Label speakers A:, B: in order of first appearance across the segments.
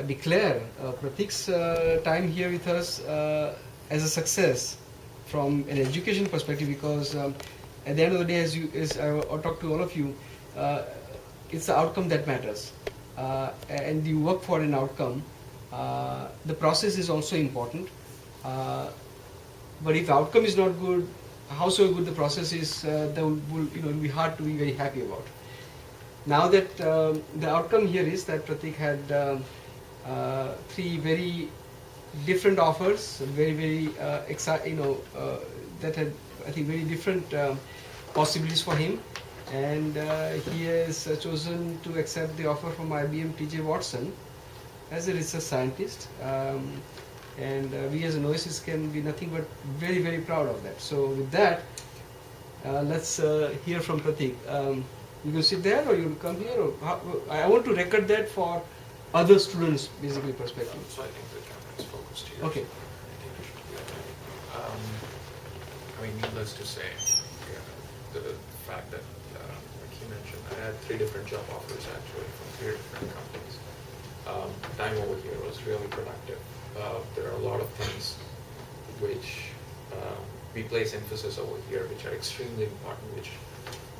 A: declare Prateek's time here with us as a success from an education perspective, because at the end of the day, as I talk to all of you, uh, it's the outcome that matters, and you work for an outcome. The process is also important, but if the outcome is not good, howsoever good the process is, that will it'll be hard to be very happy about. Now that the outcome here is that Prateek had three very different offers, very that had, I think, very different possibilities for him, and he has chosen to accept the offer from IBM T.J. Watson as a research scientist, and we as Kno.e.sis can be nothing but very proud of that. So with that, let's hear from Prateek. You can sit there, or you will come here, or I want to record that for other students, basically, perspective.
B: So I think the camera is focused here.
A: Okay.
B: I think it should be okay. I mean, needless to say, the fact that, like you mentioned, I had 3 different job offers actually from 3 different companies. Time over here was really productive. There are a lot of things which we place emphasis over here, which are extremely important, which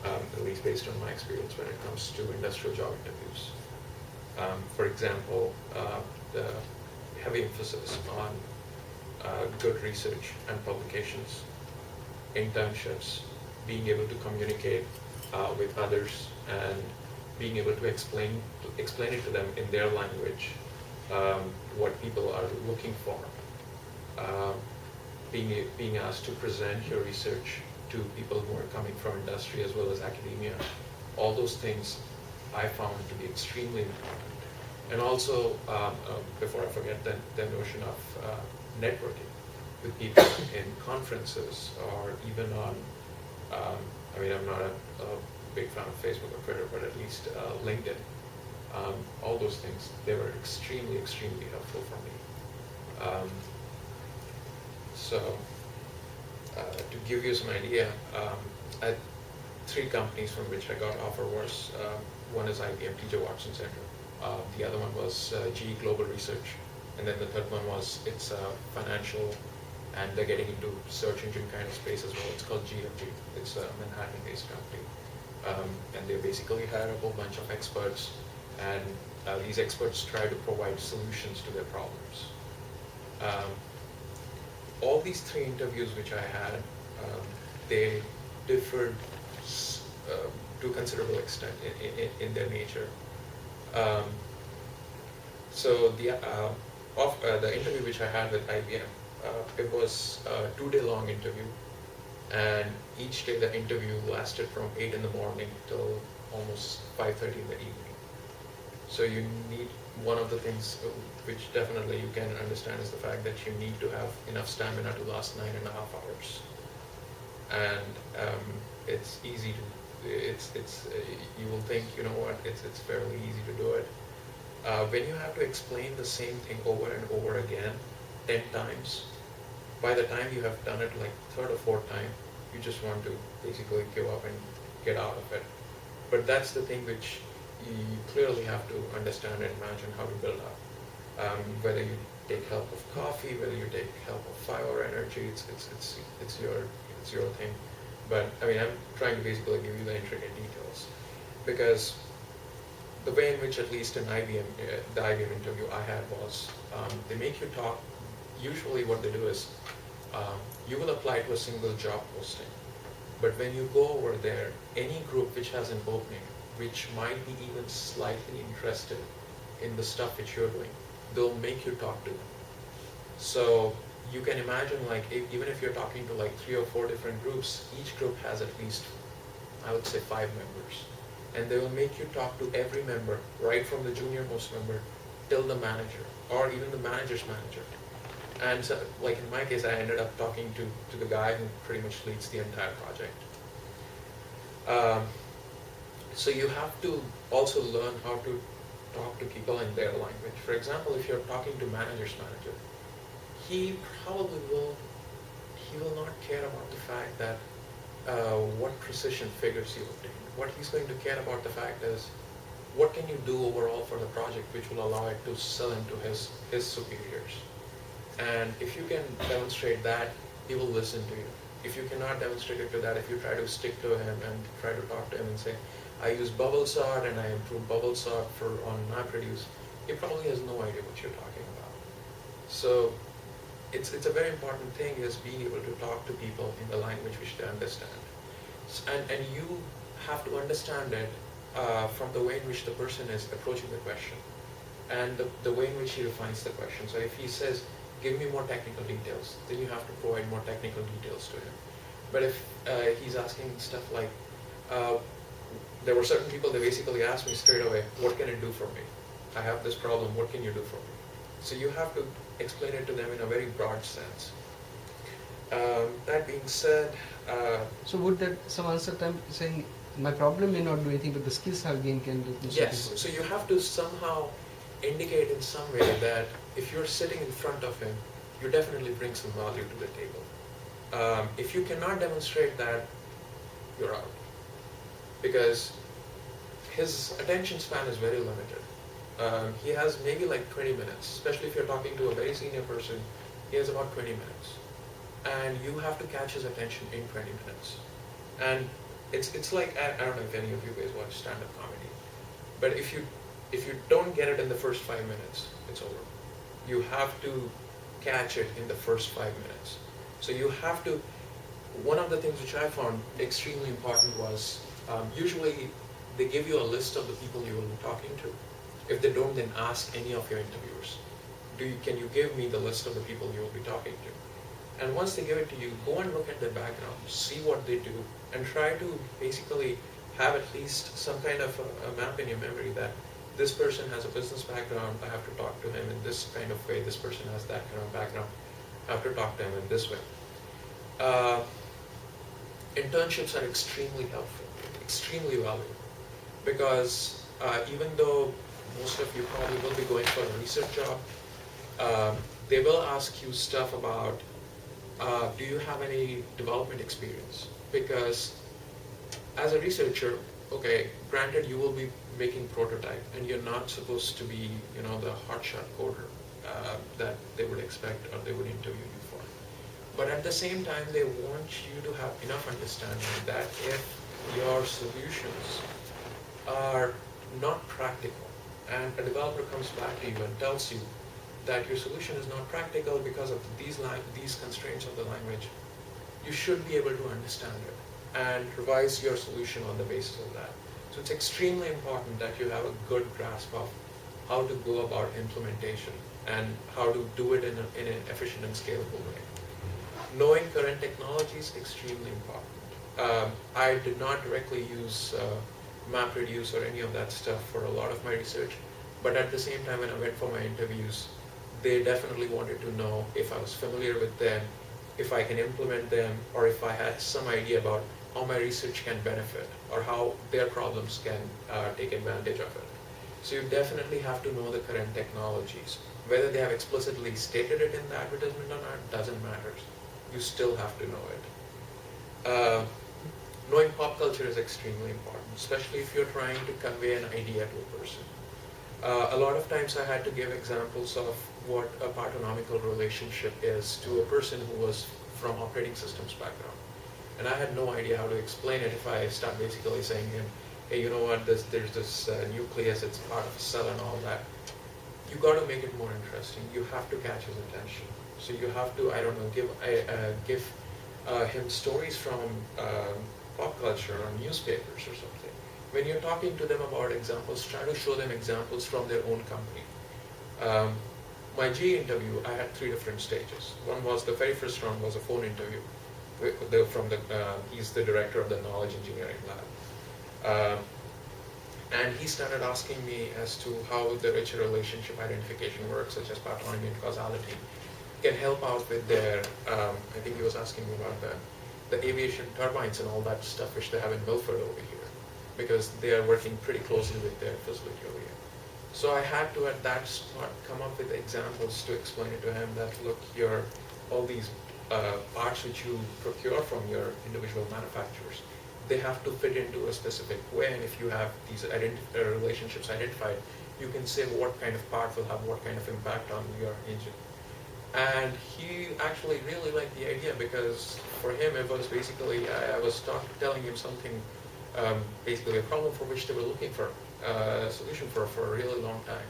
B: at least based on my experience when it comes to industrial job interviews. For example, the heavy emphasis on good research and publications, internships, being able to communicate with others, and being able to explain it to them in their language, what people are looking for, being asked to present your research to people who are coming from industry as well as academia. All those things I found to be extremely important. And also, before I forget, the notion of networking with people in conferences, or even on, I mean, I'm not a big fan of Facebook or Twitter, but at least LinkedIn. All those things, they were extremely helpful for me. To give you some idea, at 3 companies from which I got offer was, one is IBM T.J. Watson Center, the other one was GE Global Research, and then the third one was, it's financial, and they're getting into search engine kind of space as well. It's called GFG. It's a Manhattan-based company, and they basically hire a whole bunch of experts, and these experts try to provide solutions to their problems. All these 3 interviews which I had, they differed to a considerable extent in their nature. So the interview which I had with IBM, it was a 2-day long interview, and each day the interview lasted from 8 in the morning till almost 5:30 in the evening. So you need, one of the things which definitely you can understand is the fact that you need to have enough stamina to last 9.5 hours. And it's easy to, you will think, you know what, it's fairly easy to do it. When you have to explain the same thing over and over again 10 times, by the time you have done it like 3rd or 4th time, you just want to basically give up and get out of it. But that's the thing which you clearly have to understand and imagine how to build up. Whether you take help of coffee, whether you take help of 5-hour energy, it's your thing. But I mean, I'm trying to basically give you the intricate details, because the way in which, at least in IBM, the IBM interview I had was, they make you talk. Usually what they do is, you will apply to a single job posting, but when you go over there, any group which has an opening, which might be even slightly interested in the stuff which you're doing, they'll make you talk to them. So you can imagine, like, even if you're talking to like 3 or 4 different groups, each group has at least, I would say, 5 members. And they will make you talk to every member, right from the junior most member till the manager, or even the manager's manager. And so, like in my case, I ended up talking to the guy who pretty much leads the entire project. So you have to also learn how to talk to people in their language. For example, if you're talking to manager's manager, he will not care about the fact that what precision figures you obtained. What he's going to care about the fact is, what can you do overall for the project which will allow it to sell into his superiors. And if you can demonstrate that, he will listen to you. If you cannot demonstrate it to that, if you try to stick to him and try to talk to him and say, I use bubble sort and I improve bubble sort on MapReduce, he probably has no idea what you're talking about. So it's a very important thing is being able to talk to people in the language which they understand. And you have to understand it from the way in which the person is approaching the question and the way in which he refines the question. So if he says, give me more technical details, then you have to provide more technical details to him. But if he's asking stuff like, there were certain people that basically asked me straight away, what can it do for me? I have this problem, what can you do for me? So you have to explain it to them in a very broad sense. That being said...
A: so would that some answer time saying, my problem may not do anything, but the skills I've gained can do something?
B: Yes, so you have to somehow indicate in some way that if you're sitting in front of him, you definitely bring some value to the table. If you cannot demonstrate that, you're out. Because his attention span is very limited. He has maybe like 20 minutes, especially if you're talking to a very senior person, he has about 20 minutes. And you have to catch his attention in 20 minutes. And it's like, I don't know if any of you guys watch stand-up comedy, but if you don't get it in the first 5 minutes, it's over. You have to catch it in the first 5 minutes. So you have to, one of the things which I found extremely important was, usually they give you a list of the people you will be talking to. If they don't, then ask any of your interviewers, can you give me the list of the people you will be talking to? And once they give it to you, go and look at their background, see what they do, and try to basically have at least some kind of a map in your memory that this person has a business background, I have to talk to him in this kind of way, this person has that kind of background, I have to talk to him in this way. Internships are extremely helpful, extremely valuable, because even though most of you probably will be going for a research job, they will ask you stuff about, do you have any development experience? Because as a researcher, okay, granted you will be making prototype and you're not supposed to be, the hotshot coder that they would expect or they would interview you for. But at the same time, they want you to have enough understanding that if your solutions are not practical and a developer comes back to you and tells you that your solution is not practical because of these constraints of the language, you should be able to understand it and revise your solution on the basis of that. So it's extremely important that you have a good grasp of how to go about implementation and how to do it in an efficient and scalable way. Knowing current technology is extremely important. I did not directly use MapReduce or any of that stuff for a lot of my research, but at the same time when I went for my interviews, they definitely wanted to know if I was familiar with them, if I can implement them, or if I had some idea about how my research can benefit or how their problems can take advantage of it. So you definitely have to know the current technologies. Whether they have explicitly stated it in the advertisement or not doesn't matter. You still have to know it. Knowing pop culture is extremely important, especially if you're trying to convey an idea to a person. A lot of times I had to give examples of what a partonomical relationship is to a person who was from operating systems background. And I had no idea how to explain it if I start basically saying to him, hey, you know what, there's this nucleus, it's part of a cell and all that. You got to make it more interesting. You have to catch his attention. So you have to, I don't know, give him stories from pop culture or newspapers or something. When you're talking to them about examples, try to show them examples from their own company. My GE interview, I had 3 different stages. One was, the very first round was a phone interview. He's the director of the knowledge engineering lab. And he started asking me as to how the richer relationship identification works, such as patronymy and causality, can help out with their, I think he was asking me about the aviation turbines and all that stuff which they have in Milford over here, because they are working pretty closely with their facility over here. So I had to, at that spot, come up with examples to explain it to him that, look, all these parts which you procure from your individual manufacturers, they have to fit into a specific way, and if you have these relationships identified, you can say what kind of part will have what kind of impact on your engine. And he actually really liked the idea, because for him it was basically, I was telling him something, basically a problem for which they were looking for a solution for a really long time.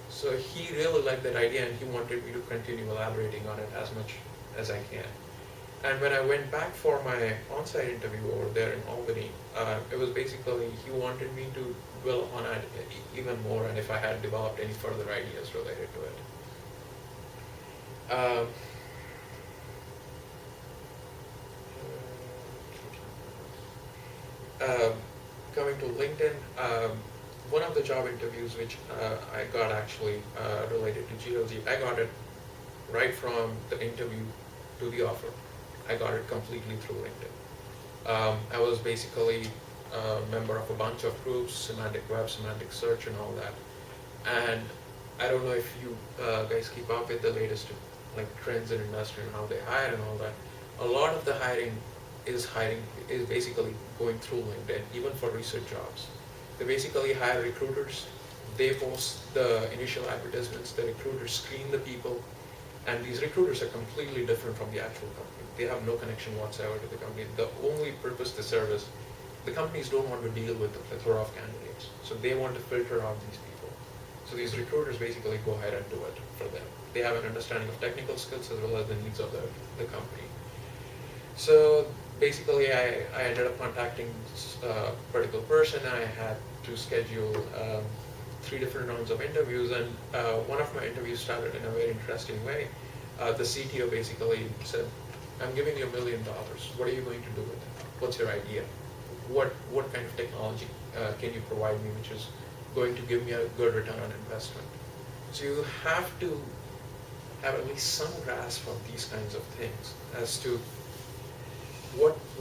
B: So he really liked that idea, and he wanted me to continue elaborating on it as much as I can. And when I went back for my on-site interview over there in Albany, it was basically, he wanted me to dwell on it even more, and if I had developed any further ideas related to it. Coming to LinkedIn, one of the job interviews which I got actually related to GLG, I got it right from the interview to the offer. I got it completely through LinkedIn. I was basically a member of a bunch of groups, semantic web, semantic search, and all that. And I don't know if you guys keep up with the latest like trends in industry and how they hire and all that. A lot of the hiring is basically going through LinkedIn, even for research jobs. They basically hire recruiters. They post the initial advertisements. The recruiters screen the people, and these recruiters are completely different from the actual company. They have no connection whatsoever to the company. The only purpose they serve is, the companies don't want to deal with the plethora of candidates, so they want to filter out these people. So these recruiters basically go ahead and do it for them. They have an understanding of technical skills as well as the needs of the company. So basically, I ended up contacting a particular person. I had to schedule 3 different rounds of interviews, and one of my interviews started in a very interesting way. The CTO basically said, "I'm giving you $1 million. What are you going to do with it? What's your idea? What kind of technology can you provide me which is going to give me a good return on investment?" So you have to have at least some grasp of these kinds of things as to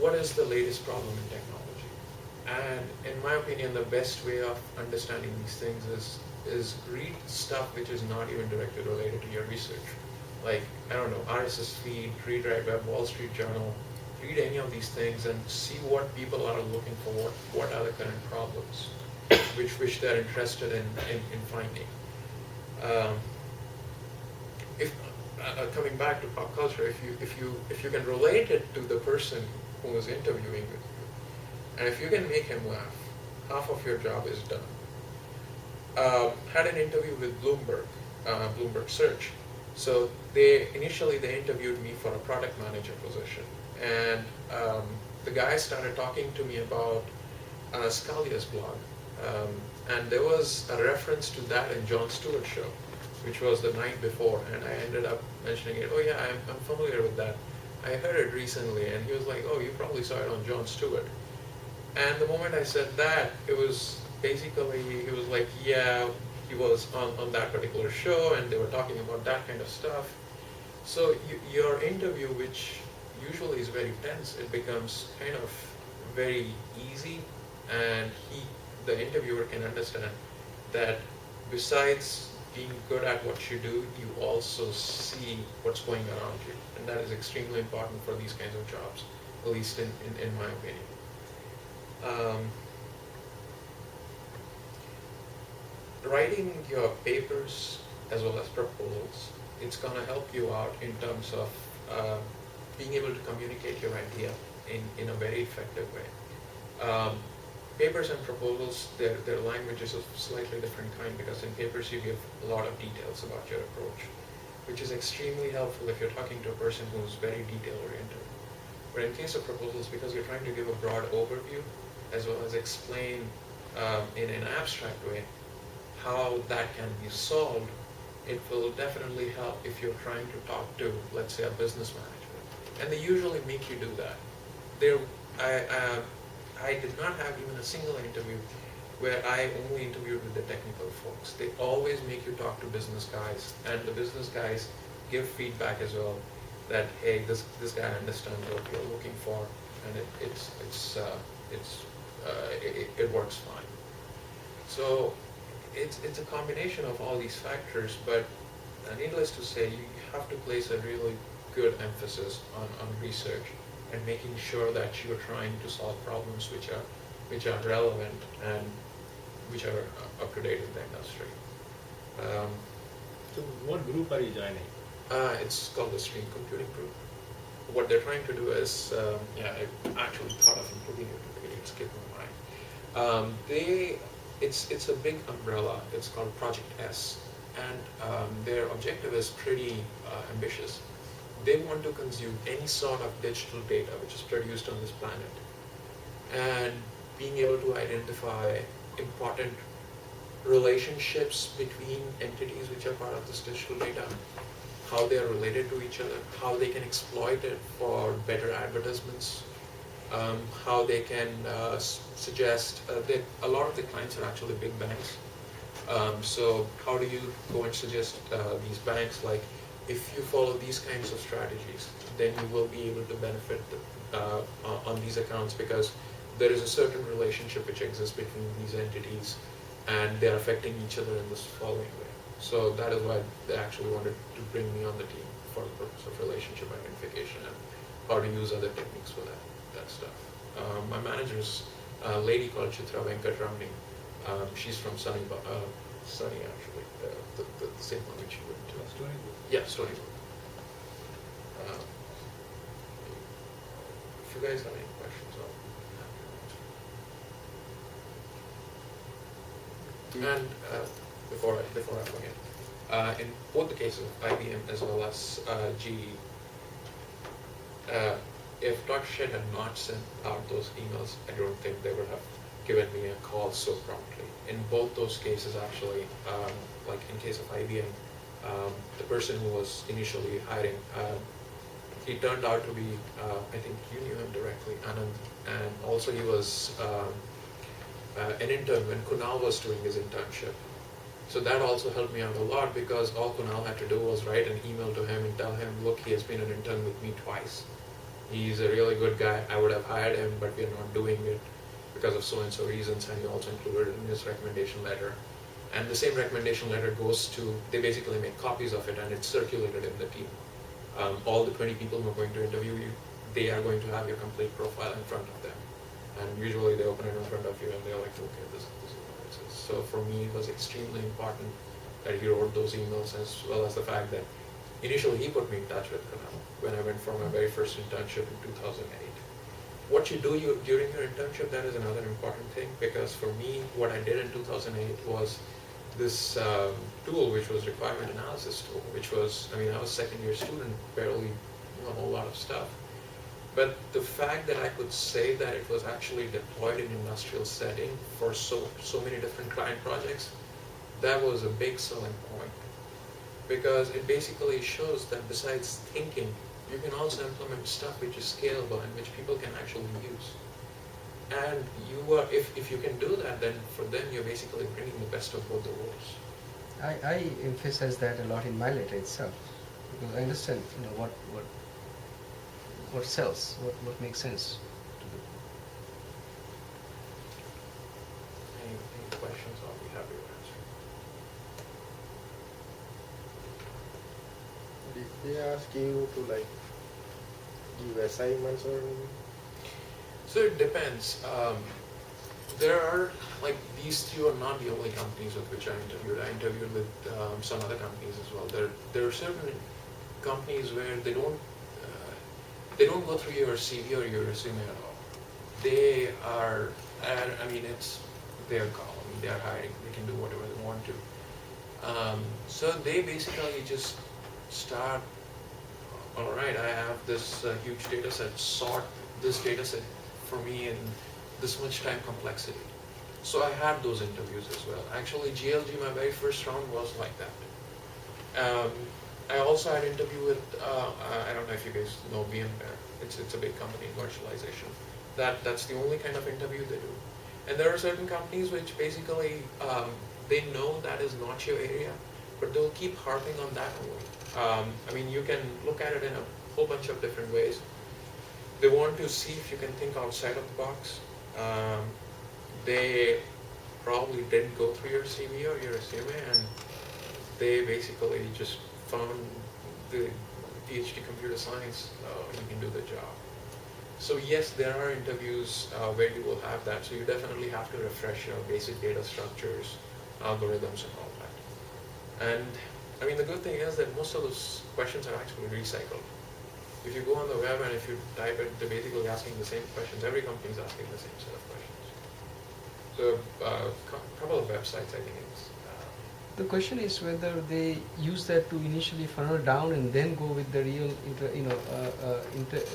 B: what is the latest problem in technology. And in my opinion, the best way of understanding these things is read stuff which is not even directly related to your research. Like, I don't know, RSS feed, Read Write Web, Wall Street Journal. Read any of these things and see what people are looking for, what are the current problems which they're interested in finding. Coming back to pop culture, if you can relate it to the person who is interviewing with you, and if you can make him laugh, half of your job is done. Had an interview with Bloomberg Search. So initially they interviewed me for a product manager position, and the guy started talking to me about Scalia's blog, and there was a reference to that in Jon Stewart's show, which was the night before, and I ended up mentioning it. "Oh yeah, I'm familiar with that. I heard it recently." And he was like, "Oh, you probably saw it on Jon Stewart." And the moment I said that, it was basically, he was like, "Yeah, he was on that particular show, and they were talking about that kind of stuff." So your interview, which usually is very tense, it becomes kind of very easy, and the interviewer can understand that besides being good at what you do, you also see what's going around you, and that is extremely important for these kinds of jobs, at least in my opinion. Writing your papers as well as proposals, it's going to help you out in terms of being able to communicate your idea in a very effective way. Papers and proposals, their language is a slightly different kind, because in papers you give a lot of details about your approach, which is extremely helpful if you're talking to a person who's very detail oriented. But in case of proposals, because you're trying to give a broad overview as well as explain in an abstract way how that can be solved, it will definitely help if you're trying to talk to, let's say, a business manager. And they usually make you do that. I did not have even a single interview where I only interviewed with the technical folks. They always make you talk to business guys, and the business guys give feedback as well, that hey, this guy understands what you're looking for, and it works fine. So it's a combination of all these factors, but needless to say, you have to place a really good emphasis on research and making sure that you're trying to solve problems which are relevant and which are up to date in the industry.
C: So what group are you joining?
B: It's called the Stream Computing Group. What they're trying to do is, I actually thought of including it, but it skipped my mind. It's a big umbrella. It's called Project S, and their objective is pretty ambitious. They want to consume any sort of digital data which is produced on this planet, and being able to identify important relationships between entities which are part of this digital data, how they are related to each other, how they can exploit it for better advertisements, how they can suggest that a lot of the clients are actually big banks. So how do you go and suggest these banks, like, if you follow these kinds of strategies, then you will be able to benefit on these accounts, because there is a certain relationship which exists between these entities and they're affecting each other in this following way. So that is why they actually wanted to bring me on the team, for the purpose of relationship identification and how to use other techniques for that stuff. My manager's a lady called Chitra Venkatramani. She's from Sunny actually, the same one which you went to.
C: Storybook.
B: Yeah, Storybook. If you guys have any questions, I'll have to answer. And before I forget, in both the cases of IBM as well as GE, if Dr. Shed had not sent out those emails, I don't think they would have given me a call so promptly. In both those cases, actually, like in case of IBM, the person who was initially hiring, he turned out to be, I think you knew him directly, Anand, and also he was an intern when Kunal was doing his internship. So that also helped me out a lot, because all Kunal had to do was write an email to him and tell him, look, he has been an intern with me twice. He's a really good guy. I would have hired him, but we are not doing it because of so-and-so reasons, and he also included it in his recommendation letter. And the same recommendation letter goes to, they basically make copies of it and it's circulated in the team. All the 20 people who are going to interview you, they are going to have your complete profile in front of them. And usually they open it in front of you and they're like, okay, this is what it is. So for me, it was extremely important that he wrote those emails, as well as the fact that initially he put me in touch with Kunal when I went for my very first internship in 2008. What you do during your internship, that is another important thing, because for me, what I did in 2008 was this tool, which was requirement analysis tool, which was, I mean, I was second year student, barely knew a whole lot of stuff. But the fact that I could say that it was actually deployed in industrial setting for so many different client projects, that was a big selling point. Because it basically shows that besides thinking, you can also implement stuff which is scalable and which people can actually use. And you are, if you can do that, then for them you're basically bringing the best of both the worlds.
A: I emphasize that a lot in my letter itself, because I understand, what sells, what makes sense to do.
B: Any questions, I'll be happy to answer.
D: Did they ask you to give assignments or anything?
B: So it depends. There are, these two are not the only companies with which I interviewed. I interviewed with some other companies as well. There are certain companies where they don't go through your CV or your resume at all. They are, it's their call. They are hiring. They can do whatever they want to. So they basically just start, all right, I have this huge data set, sort this data set for me in this much time complexity. So I had those interviews as well. Actually, GLG, my very first round was like that. I also had an interview with, I don't know if you guys know VMware. It's a big company in virtualization. That's the only kind of interview they do. And there are certain companies which basically, they know that is not your area, but they'll keep harping on that only. You can look at it in a whole bunch of different ways. They want to see if you can think outside of the box. They probably didn't go through your CV or your resume, and they basically just found the PhD computer science, you can do the job. So yes, there are interviews where you will have that. So you definitely have to refresh your basic data structures, algorithms, and all that. And I mean, the good thing is that most of those questions are actually recycled. If you go on the web and if you type it, they're basically asking the same questions. Every company is asking the same set of questions. So a couple of websites, I think it's.
A: The question is whether they use that to initially funnel down and then go with the real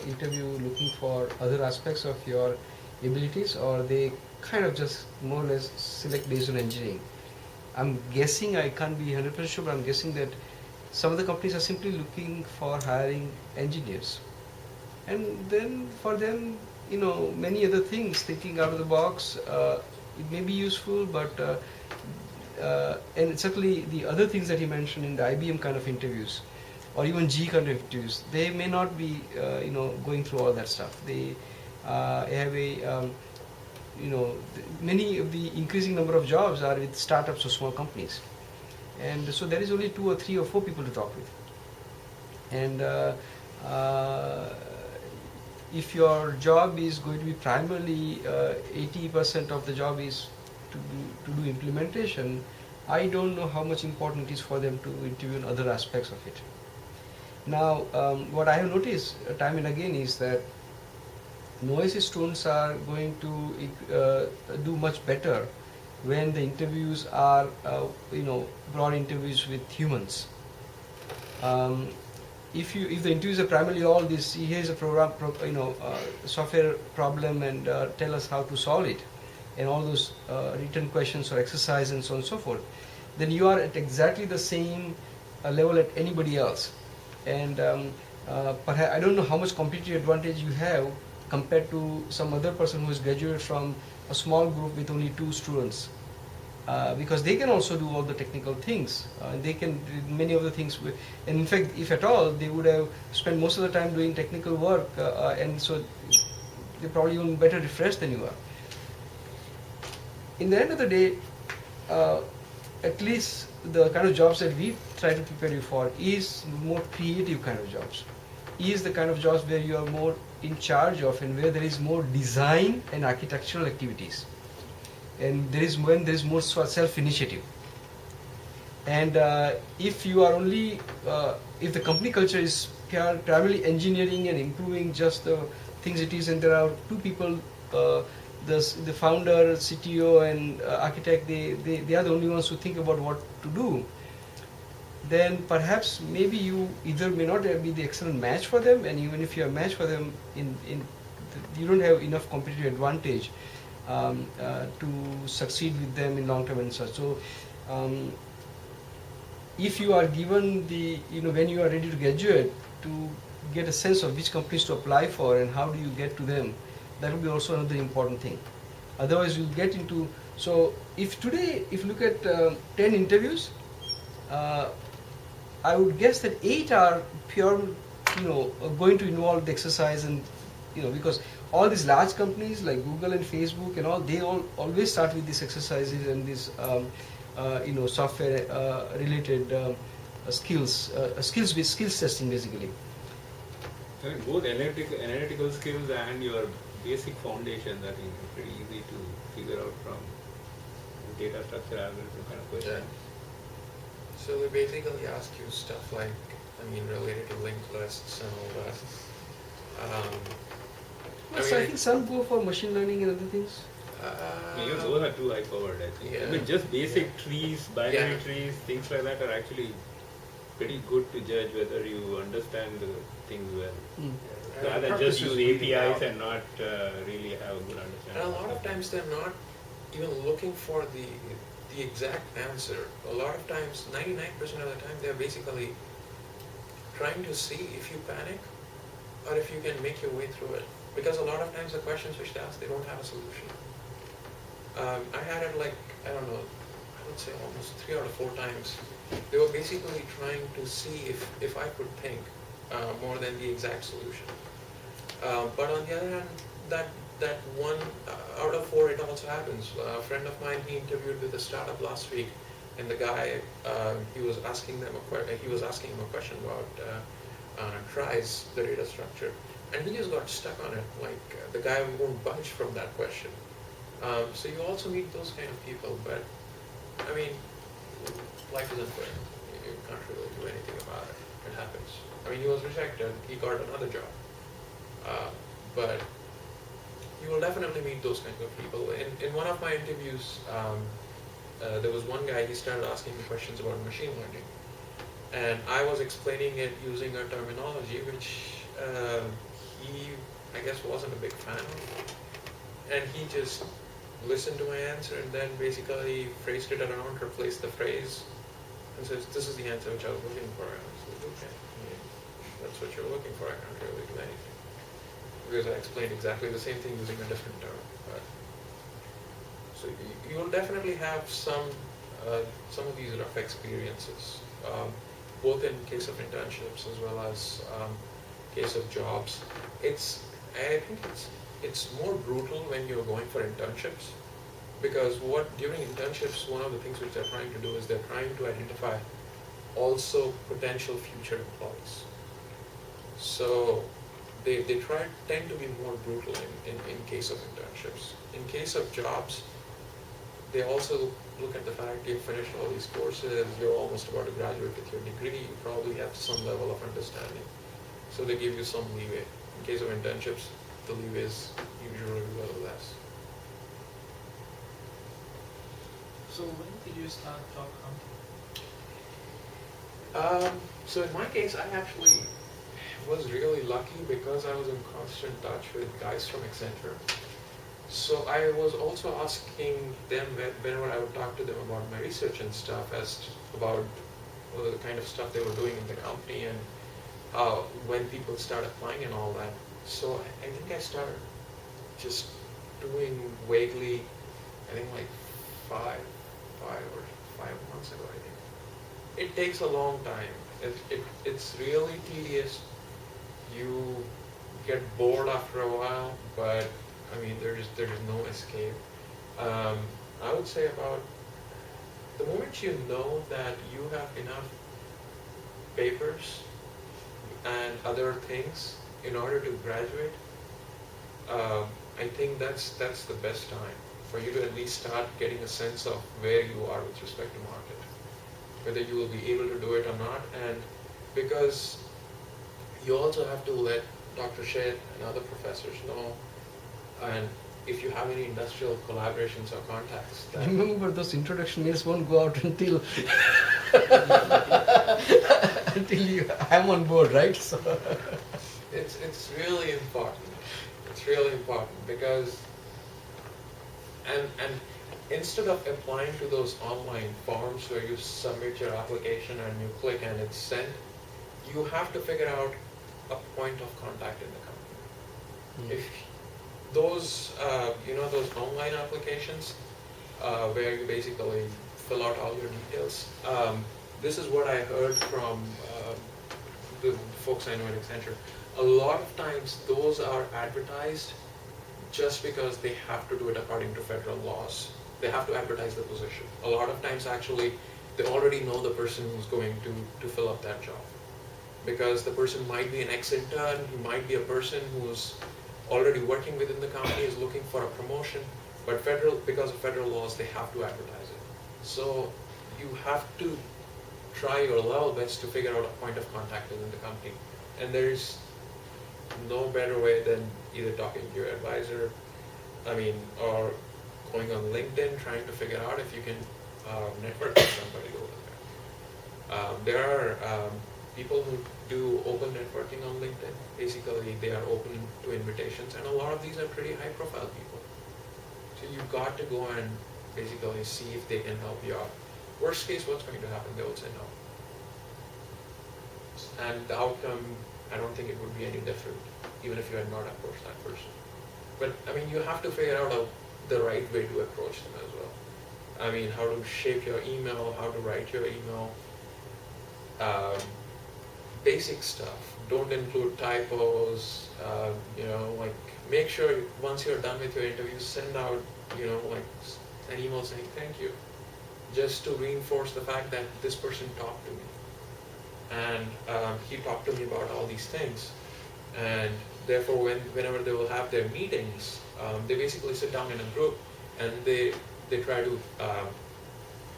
A: interview looking for other aspects of your abilities, or they kind of just more or less select based on engineering. I'm guessing, I can't be 100% sure, but I'm guessing that some of the companies are simply looking for hiring engineers. And then for them, many other things, thinking out of the box, it may be useful, but and certainly the other things that he mentioned in the IBM kind of interviews, or even G kind of interviews, they may not be, going through all that stuff. They have a, many of the increasing number of jobs are with startups or small companies, and so there is only 2 or 3 or 4 people to talk with. And if your job is going to be primarily 80% of the job is to do implementation, I don't know how much important it is for them to interview in other aspects of it. Now, what I have noticed time and again is that Kno.e.sis students are going to do much better when the interviews are, broad interviews with humans. If the interviews are primarily all this, here's a software problem and tell us how to solve it, and all those written questions or exercise and so on and so forth, then you are at exactly the same level at anybody else. And perhaps I don't know how much competitive advantage you have compared to some other person who has graduated from a small group with only 2 students. Because they can also do all the technical things. They can do many of the things, and in fact, if at all, they would have spent most of the time doing technical work, and so they're probably even better refreshed than you are. In the end of the day, at least the kind of jobs that we try to prepare you for is more creative kind of jobs. Is the kind of jobs where you are more in charge of and where there is more design and architectural activities. And when there is more self-initiative. And if you are only, if the company culture is primarily engineering and improving just the things it is, and there are 2 people, the founder, CTO, and architect, they are the only ones who think about what to do, then perhaps maybe you either may not be the excellent match for them, and even if you are a match for them, you don't have enough competitive advantage to succeed with them in long term and such. So if you are given when you are ready to graduate, to get a sense of which companies to apply for and how do you get to them, that will be also another important thing. Otherwise you get into, so if you look at 10 interviews, I would guess that 8 are pure, going to involve the exercise, and because all these large companies like Google and Facebook and all, they always start with these exercises and these software related skills testing basically.
C: I mean, both analytical skills and your basic foundations, I think, are pretty easy to figure out from data structure algorithm kind of question.
B: Yeah. So they basically ask you stuff like, related to linked lists and all that.
A: So I think some go for machine learning and other things.
C: Those are too high powered, I think.
B: Yeah.
C: I mean, just basic trees, binary trees, things like that are actually pretty good to judge whether you understand the things well. Rather than just use APIs and not really have a good understanding.
B: And a lot of times they're not even looking for the exact answer. A lot of times, 99% of the time, they're basically trying to see if you panic or if you can make your way through it. Because a lot of times the questions which they ask, they don't have a solution. I had it I would say almost 3 or 4 times. They were basically trying to see if I could think more than the exact solution. But on the other hand, that 1 out of 4, it also happens. A friend of mine, he interviewed with a startup last week, and the guy, he was asking him a question about tries, the data structure, And he just got stuck on it, like the guy won't budge from that question. So you also meet those kind of people, but I mean, life is unfair. You can't really do anything about it. It happens. I mean, he was rejected, he got another job. But you will definitely meet those kinds of people. In one of my interviews, there was one guy, he started asking me questions about machine learning. And I was explaining it using a terminology which he, I guess, wasn't a big fan of. And he just listened to my answer and then basically phrased it around, replaced the phrase, and says, this is the answer which I was looking for. And I said, okay, I mean, that's what you're looking for, I can't really do anything. Because I explained exactly the same thing using a different term. But so you will definitely have some of these rough experiences, both in case of internships as well as case of jobs. I think it's more brutal when you're going for internships, because during internships, one of the things which they're trying to do is they're trying to identify also potential future employees. So they tend to be more brutal in case of internships. In case of jobs, they also look at the fact you've finished all these courses, you're almost about to graduate with your degree, you probably have some level of understanding. So they give you some leeway. In case of internships, the leeway is usually a little less.
E: So when did you start job hunting?
B: So in my case, I actually was really lucky because I was in constant touch with guys from Accenture. So I was also asking them whenever I would talk to them about my research and stuff, about the kind of stuff they were doing in the company and when people start applying and all that. So I think I started just doing vaguely, I think like five months ago, I think. It takes a long time. It's really tedious. You get bored after a while, but I mean, there is no escape. I would say about the moment you know that you have enough papers and other things in order to graduate, I think that's the best time for you to at least start getting a sense of where you are with respect to market, whether you will be able to do it or not. And because you also have to let Dr. Sheth and other professors know, and if you have any industrial collaborations or contacts.
A: Remember, those introduction mails won't go out until I'm on board, right? So
B: it's really important. It's really important because and instead of applying to those online forms where you submit your application and you click and it's sent, you have to figure out a point of contact in the company. If those those online applications where you basically fill out all your details, this is what I heard from the folks I know at Accenture. A lot of times those are advertised just because they have to do it according to federal laws. They have to advertise the position. A lot of times actually they already know the person who's going to fill up that job, because the person might be an ex-intern, he might be a person who's already working within the company, is looking for a promotion, but because of federal laws, they have to advertise it. So you have to try your level best to figure out a point of contact within the company. And there's no better way than either talking to your advisor, or going on LinkedIn, trying to figure out if you can network with somebody over there. There are people who do open networking on LinkedIn. Basically, they are open to invitations, and a lot of these are pretty high-profile people. So you've got to go and basically see if they can help you out. Worst case, what's going to happen? They will say no. And the outcome, I don't think it would be any different, even if you had not approached that person. But, you have to figure out the right way to approach them as well. How to shape your email, how to write your email. Basic stuff. Don't include typos. Make sure once you're done with your interview, send out, an email saying thank you, just to reinforce the fact that this person talked to me, and he talked to me about all these things, and therefore, whenever they will have their meetings, they basically sit down in a group and they try to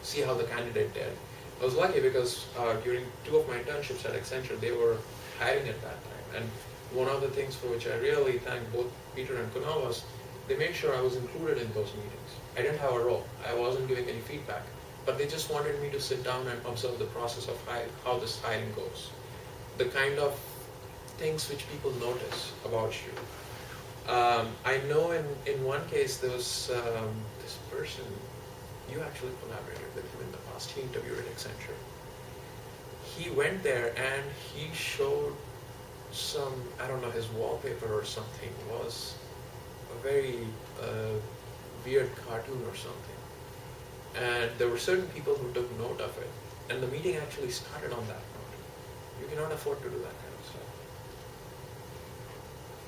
B: see how the candidate did. I was lucky because during 2 of my internships at Accenture, they were hiring at that time. And one of the things for which I really thank both Peter and Kno was they made sure I was included in those meetings. I didn't have a role. I wasn't giving any feedback. But they just wanted me to sit down and observe the process of how this hiring goes. The kind of things which people notice about you. I know in one case there was this person, you actually collaborated with him in the past. He interviewed at Accenture. He went there and he showed some, I don't know, his wallpaper or something was a very weird cartoon or something. And there were certain people who took note of it. And the meeting actually started on that note. You cannot afford to do that kind of stuff.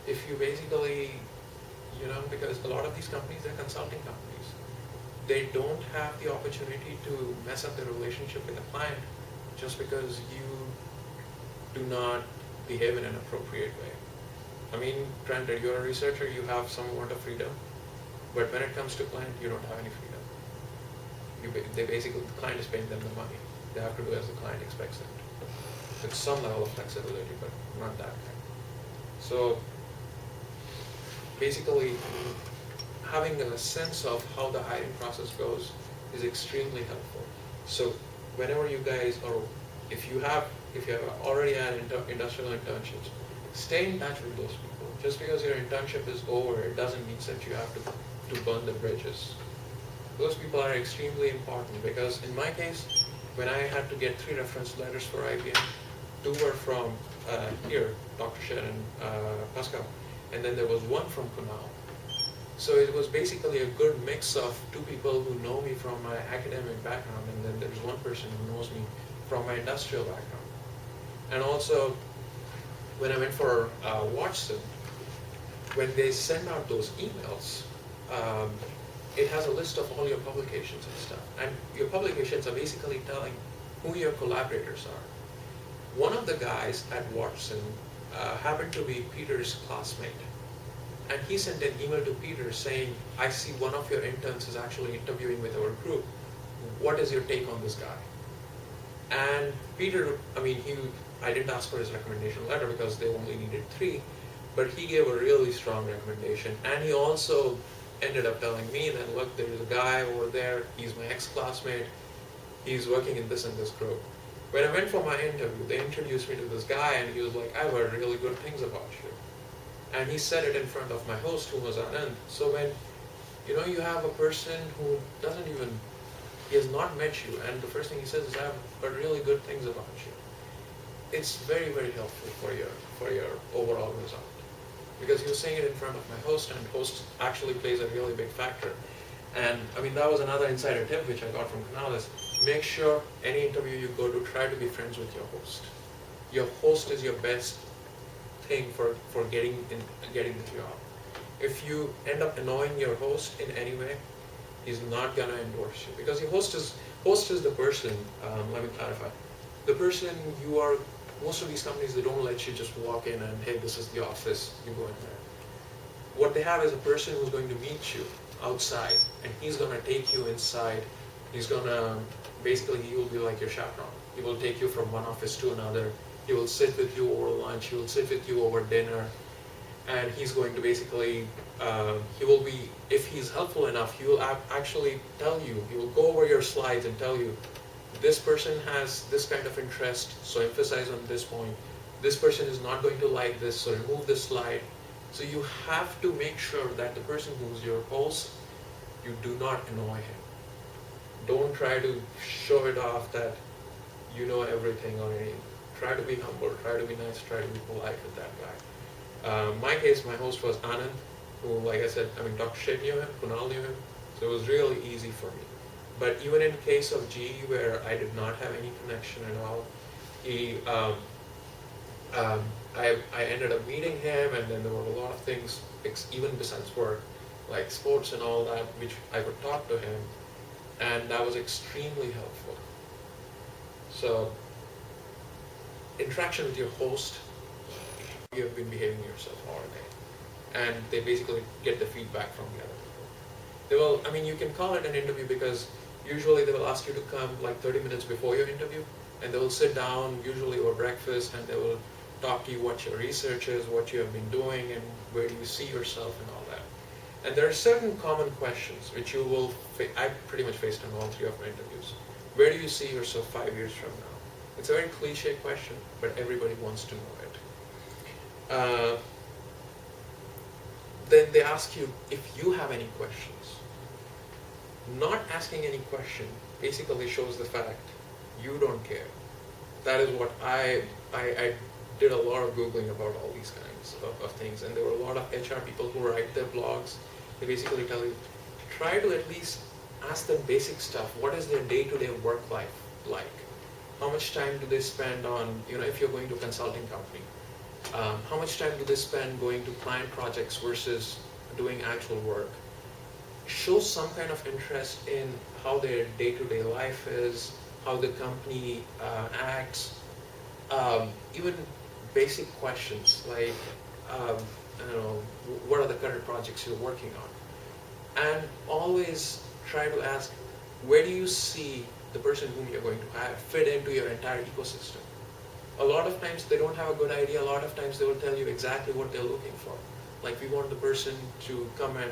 B: If you basically, because a lot of these companies, they're consulting companies. They don't have the opportunity to mess up their relationship with a client just because you do not behave in an appropriate way. I mean, granted, you're a researcher, you have some amount of freedom, but when it comes to client, you don't have any freedom. The client is paying them the money. They have to do as the client expects them to. With some level of flexibility, but not that kind. So, basically, having a sense of how the hiring process goes is extremely helpful. So, whenever you guys, or if you have already had industrial internships, stay in touch with those people. Just because your internship is over, it doesn't mean that you have to burn the bridges. Those people are extremely important because in my case, when I had to get 3 reference letters for IBM, 2 were from here, Dr. Shen and Pascal, and then there was 1 from Kno. So it was basically a good mix of 2 people who know me from my academic background, and then there's 1 person who knows me from my industrial background. And also, when I went for Watson, when they send out those emails, it has a list of all your publications and stuff. And your publications are basically telling who your collaborators are. One of the guys at Watson happened to be Peter's classmate. And he sent an email to Peter saying, I see one of your interns is actually interviewing with our group. What is your take on this guy? And Peter, I didn't ask for his recommendation letter because they only needed 3, but he gave a really strong recommendation. And he also ended up telling me that, look, there's a guy over there, he's my ex-classmate, he's working in this and this group. When I went for my interview, they introduced me to this guy and he was like, I've heard really good things about you. And he said it in front of my host, who was Anand. So when, you have a person who he has not met you, and the first thing he says is, I've heard really good things about you. It's very, very helpful for your overall result. Because he was saying it in front of my host, and host actually plays a really big factor. And that was another insider tip which I got from Kno.e.sis. Make sure any interview you go to, try to be friends with your host. Your host is your best thing for getting the job. If you end up annoying your host in any way, he's not gonna endorse you. Because your host is the person, let me clarify, the person most of these companies, they don't let you just walk in and, hey, this is the office, you go in there. What they have is a person who's going to meet you outside, and he's going to take you inside. He's going to, basically, he will be like your chaperone. He will take you from one office to another. He will sit with you over lunch. He will sit with you over dinner. And he's going to basically, if he's helpful enough, he will actually tell you, he will go over your slides and tell you, this person has this kind of interest, so emphasize on this point. This person is not going to like this, so remove this slide. So you have to make sure that the person who's your host, you do not annoy him. Don't try to show it off that you know everything or anything. Try to be humble, try to be nice, try to be polite with that guy. My case, my host was Anand, who, like I said, Dr. Shet knew him, Kunal knew him, so it was really easy for me. But even in case of GE, where I did not have any connection at all, I ended up meeting him, and then there were a lot of things, even besides work, like sports and all that, which I could talk to him, and that was extremely helpful. So, interaction with your host, you have been behaving yourself all day. And they basically get the feedback from the other people. They will, I mean, you can call it an interview because usually they will ask you to come like 30 minutes before your interview, and they will sit down, usually over breakfast, and they will talk to you what your research is, what you have been doing, and where do you see yourself and all that. And there are certain common questions which you will, I pretty much faced in all 3 of my interviews. Where do you see yourself 5 years from now? It's a very cliche question, but everybody wants to know it. Then they ask you if you have any questions. Not asking any question basically shows the fact you don't care. That is what I did a lot of Googling about all these kinds of things, and there were a lot of HR people who write their blogs. They basically tell you, try to at least ask them basic stuff. What is their day-to-day work life like? How much time do they spend on, if you're going to a consulting company, how much time do they spend going to client projects versus doing actual work? Show some kind of interest in how their day-to-day life is, how the company acts, even basic questions like, what are the current projects you're working on? And always try to ask, where do you see the person whom you're going to hire fit into your entire ecosystem? A lot of times they don't have a good idea. A lot of times they will tell you exactly what they're looking for. Like, we want the person to come and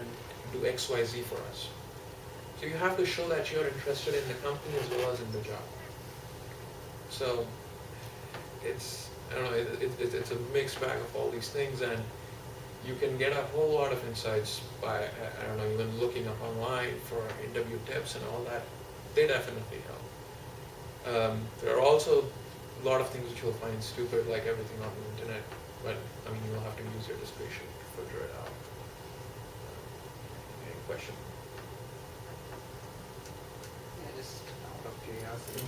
B: do X, Y, Z for us. So you have to show that you're interested in the company as well as in the job. So it's a mixed bag of all these things, and you can get a whole lot of insights by, even looking up online for interview tips and all that. They definitely help. There are also a lot of things which you'll find stupid, like everything on the internet, but you'll have to use your discretion to filter it out. Any question?
F: Yeah, just out of curiosity,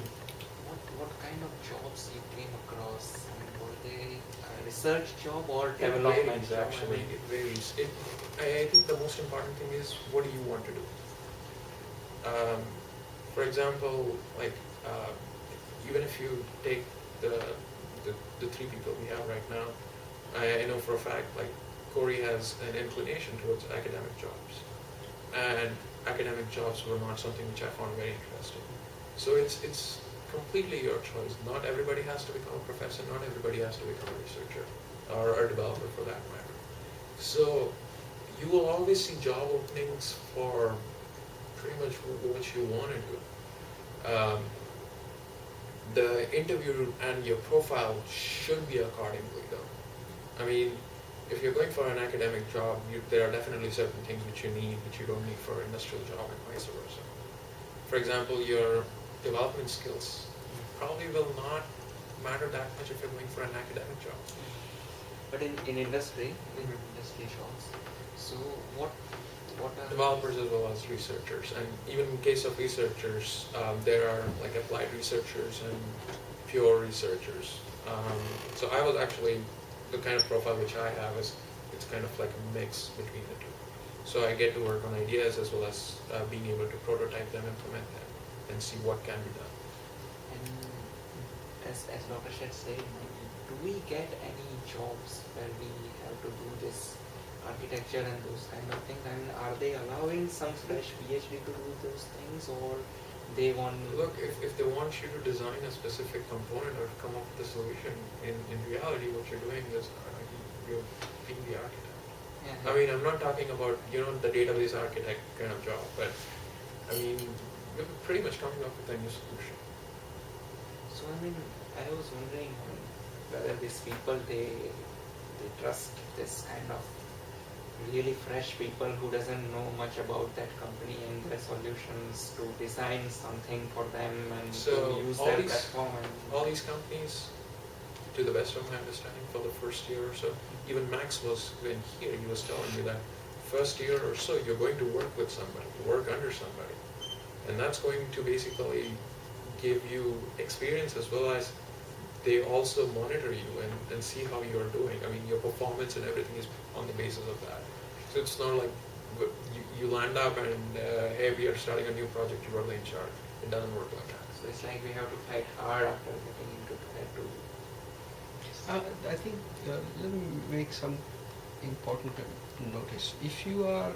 F: what kind of jobs you came across? Were they a research job or development job?
B: Actually, it varies. I think the most important thing is, what do you want to do? For example, even if you take the 3 people we have right now, I know for a fact, Corey has an inclination towards academic jobs, and academic jobs were not something which I found very interesting. So it's completely your choice. Not everybody has to become a professor. Not everybody has to become a researcher or a developer, for that matter. So you will always see job openings for pretty much what you want to do. The interview and your profile should be accordingly, though. If you're going for an academic job, there are definitely certain things which you need, which you don't need for an industrial job, and vice versa. For example, your development skills probably will not matter that much if you're going for an academic job.
F: But in industry, industry jobs, so what are
B: developers as well as researchers, and even in case of researchers, there are applied researchers and pure researchers. So I was actually, the kind of profile which I have is, it's kind of like a mix between the two. So I get to work on ideas as well as being able to prototype them, implement them, and see what can be done.
F: And as Dr. Shet said, do we get any jobs where we have to do this architecture and those kind of things? Are they allowing some fresh PhD to do those things, or they want...
B: Look, if they want you to design a specific component or come up with a solution, in reality what you're doing is you're being the architect.
F: Yeah.
B: I'm not talking about, the database architect kind of job, but you're pretty much coming up with a new solution.
F: So I was wondering whether these people, they trust this kind of really fresh people who doesn't know much about that company and their solutions to design something for them and
B: So
F: to use their platform.
B: All these companies, to the best of my understanding, for the first year or so, even Max was, when here, he was telling me that first year or so, you're going to work with somebody, work under somebody. And that's going to basically give you experience, as well as they also monitor you and see how you're doing. Your performance and everything is on the basis of that. So it's not like you land up and, hey, we are starting a new project, you are the in charge. It doesn't work like that.
F: So it's like we have to fight hard after getting into that to
A: I think let me make some important notice. If you are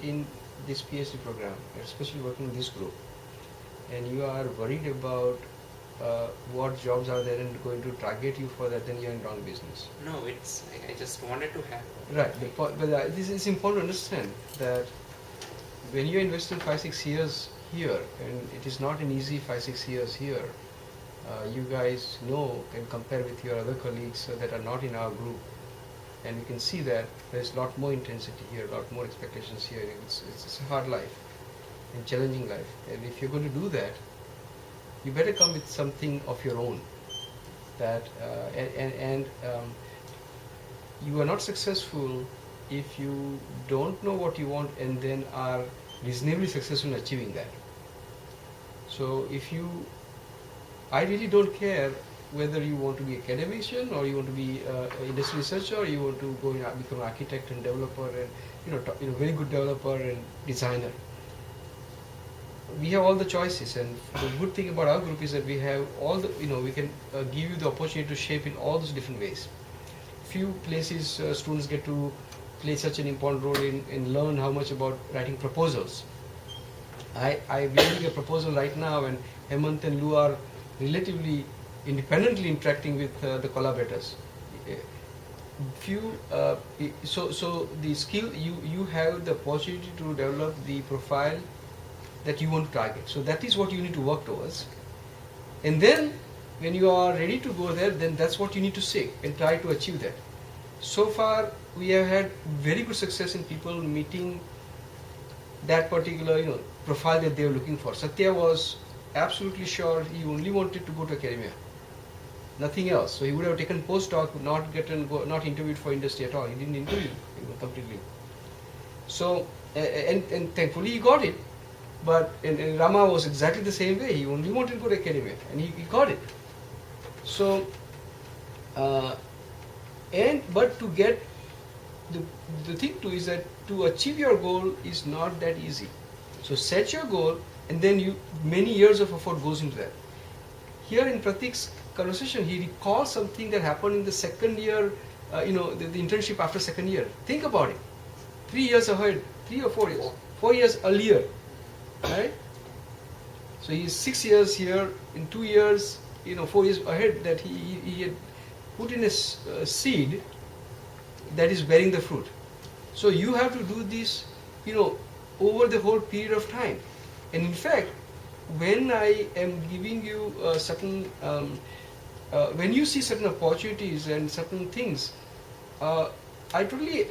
A: in this PhD program, especially working in this group, and you are worried about what jobs are there and going to target you for that, then you're in wrong business.
F: No, it's I just wanted to have.
A: Right, but this is important to understand that when you're investing 5-6 years here, and it is not an easy 5-6 years here, you guys know and compare with your other colleagues that are not in our group, and you can see that there's a lot more intensity here, a lot more expectations here. It's a hard life and challenging life, and if you're going to do that, you better come with something of your own. That you are not successful if you don't know what you want and then are reasonably successful in achieving that. So I really don't care whether you want to be academician or you want to be industry researcher or you want to go and become an architect and developer and very good developer and designer. We have all the choices, and the good thing about our group is that we have all the we can give you the opportunity to shape in all those different ways. Few places students get to play such an important role in learn how much about writing proposals. I'm building a proposal right now, and Hemant and Lou are relatively independently interacting with the collaborators. So the skill you have the opportunity to develop the profile that you want to target. So that is what you need to work towards. And then when you are ready to go there, then that's what you need to seek and try to achieve that. So far we have had very good success in people meeting that particular profile that they were looking for. Satya was absolutely sure he only wanted to go to academia, nothing else. So he would have taken postdoc, not interviewed for industry at all. He didn't interview completely. So and thankfully he got it. But and Rama was exactly the same way. He only wanted to go to academia, and he got it. So but to get the thing too is that to achieve your goal is not that easy. So set your goal, and then many years of effort goes into that. Here in Prateek's conversation, he recalls something that happened in the second year, the internship after second year. Think about it. 3 years ahead, 3 or 4 years, 4 years earlier, right? So he's 6 years here, in 2 years, 4 years ahead that he had put in a seed that is bearing the fruit. So you have to do this, over the whole period of time. And in fact, when I am giving you certain, when you see certain opportunities and certain things, I'm totally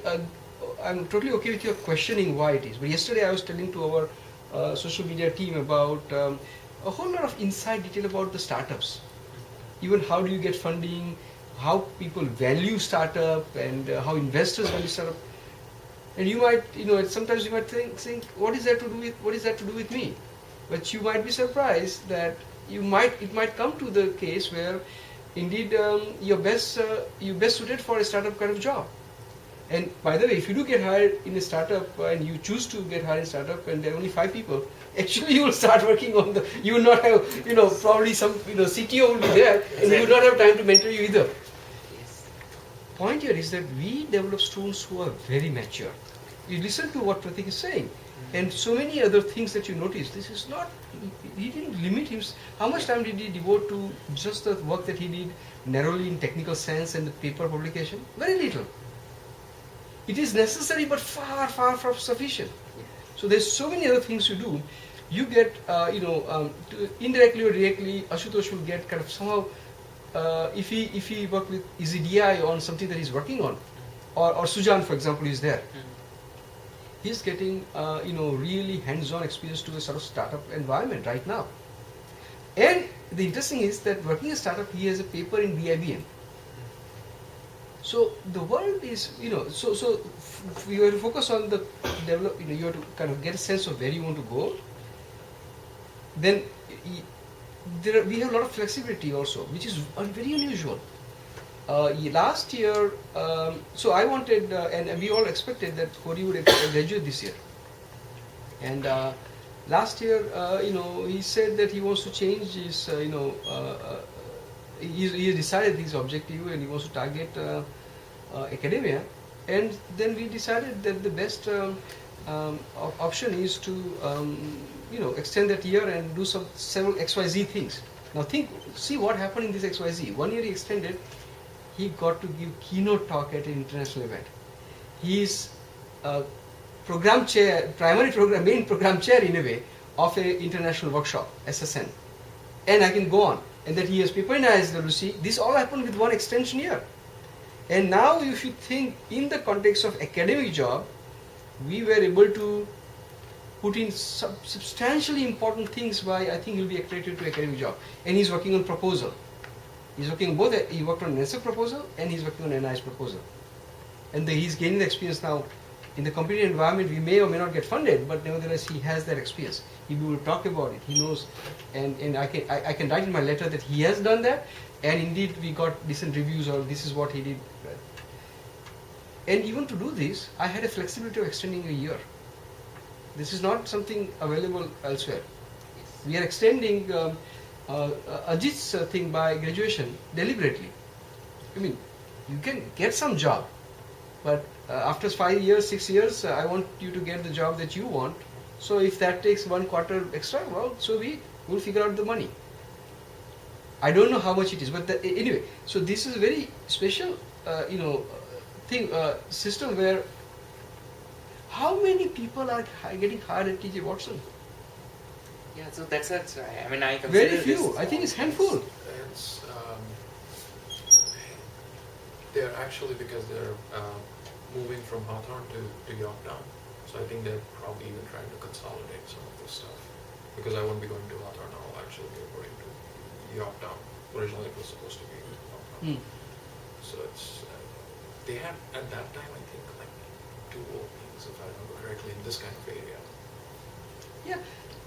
A: okay with your questioning why it is. But yesterday I was telling to our social media team about a whole lot of inside detail about the startups. Even how do you get funding, how people value startup, and how investors value startup. And you might, sometimes you might think, what is that to do with me? But you might be surprised that it might come to the case where, indeed, you're best suited for a startup kind of job. And by the way, if you do get hired in a startup and you choose to get hired in a startup and there are only 5 people, actually you will start working on you will not have, probably some, CTO will be there and he will not have time to mentor you either. Point here is that we develop students who are very mature. You listen to what Prateek is saying, and so many other things that you notice. This is not, he didn't limit him. How much time did he devote to just the work that he did narrowly in technical sense and the paper publication? Very little. It is necessary but far, far from sufficient. So there's so many other things you do. You get, indirectly or directly, Ashutosh will get kind of somehow, if he work with EasyDI on something that he's working on, or Sujan, for example, is there. He's getting, really hands-on experience to a sort of startup environment right now. And the interesting is that working in a startup, he has a paper in BIBM. So the world is, so you have to focus on the develop. You have to kind of get a sense of where you want to go. Then we have a lot of flexibility also, which is very unusual. Last year, so I wanted, and we all expected that Hori would graduate this year. And last year, he said that he wants to change his, he decided his objective and he wants to target academia, and then we decided that the best option is to extend that year and do several XYZ things. Now see what happened in this XYZ. 1 year he extended, he got to give keynote talk at an international event. He is program chair, main program chair in a way of an international workshop, SSN. And I can go on. And that he has paper in ISWC. This all happened with one extension year. And now if you think in the context of academic job, we were able to put in substantially important things by, I think he'll be accredited to academic job. And he's working on proposal. He's working both, he worked on NSF proposal and he's working on NIS proposal. And he's gaining the experience now. In the competitive environment, we may or may not get funded, but nevertheless, he has that experience. He will talk about it. He knows, and I can write in my letter that he has done that, and indeed we got decent reviews, or this is what he did. And even to do this, I had a flexibility of extending a year. This is not something available elsewhere. We are extending Ajit's thing by graduation deliberately. I mean, you can get some job, but after 5 years, 6 years, I want you to get the job that you want. So if that takes 1 quarter extra, well, so we'll figure out the money. I don't know how much it is, but anyway. So this is a very special, system where how many people are getting hired at TJ Watson?
F: Yeah, so that's it. I mean, I consider
A: very few.
F: this
A: I think it's handful.
B: It's they're actually, because they're moving from Hawthorne to Yorktown, so I think they're probably even trying to consolidate some of this stuff. Because I won't be going to Hawthorne, I'll actually be going to Yorktown. Originally it was supposed to be Yorktown. So it's they had at that time, I think, like 2 openings, if I remember correctly, in this kind of area.
A: Yeah,